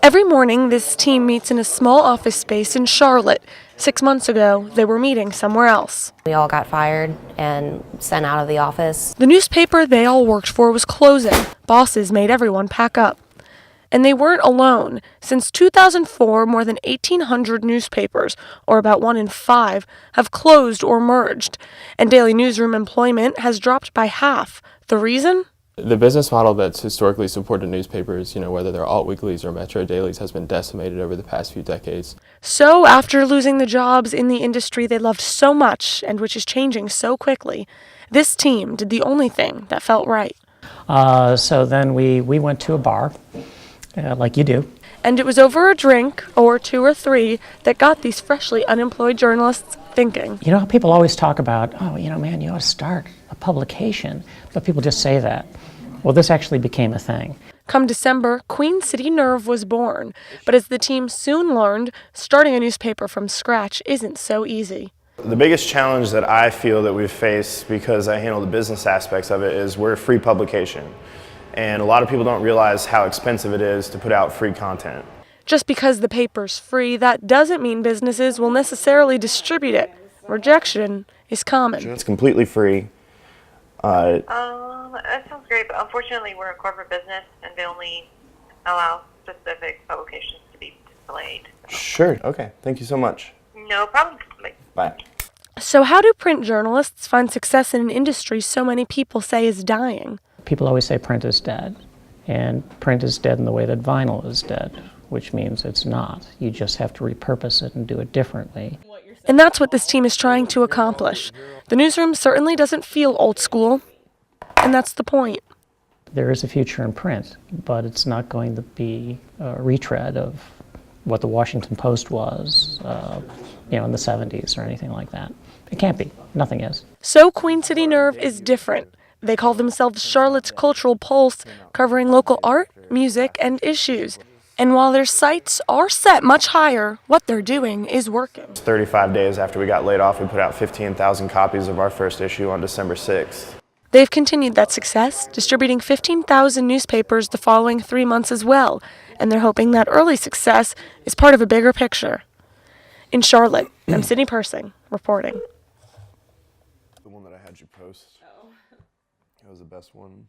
Every morning, this team meets in a small office space in Charlotte. 6 months ago, they were meeting somewhere else. We all got fired and sent out of the office. The newspaper they all worked for was closing. Bosses made everyone pack up. And they weren't alone. Since 2004, more than 1,800 newspapers, or about 1 in 5, have closed or merged. And daily newsroom employment has dropped by half. The reason? The business model that's historically supported newspapers, whether they're alt weeklies or metro dailies, has been decimated over the past few decades. So, after losing the jobs in the industry they loved so much, and which is changing so quickly, this team did the only thing that felt right. So then we went to a bar, like you do. And it was over a drink, or 2 or 3, that got these freshly unemployed journalists thinking. You know how people always talk about, man, you ought to start a publication, but people just say that. Well, this actually became a thing. Come December, Queen City Nerve was born. But as the team soon learned, starting a newspaper from scratch isn't so easy. The biggest challenge that I feel that we've faced, because I handle the business aspects of it, is we're a free publication. And a lot of people don't realize how expensive it is to put out free content. Just because the paper's free, that doesn't mean businesses will necessarily distribute it. Rejection is common. It's completely free. That sounds great, but unfortunately we're a corporate business and they only allow specific publications to be displayed. Sure, okay. Thank you so much. No problem. Bye. So how do print journalists find success in an industry so many people say is dying? People always say print is dead, and print is dead in the way that vinyl is dead, which means it's not. You just have to repurpose it and do it differently. And that's what this team is trying to accomplish. The newsroom certainly doesn't feel old school, and that's the point. There is a future in print, but it's not going to be a retread of what the Washington Post was, in the 70s or anything like that. It can't be. Nothing is. So Queen City Nerve is different. They call themselves Charlotte's Cultural Pulse, covering local art, music, and issues. And while their sights are set much higher, what they're doing is working. 35 days after we got laid off, we put out 15,000 copies of our first issue on December 6th. They've continued that success, distributing 15,000 newspapers the following 3 months as well, and they're hoping that early success is part of a bigger picture. In Charlotte, I'm Sydney Persing, reporting. The one that I had you post. It was the best one.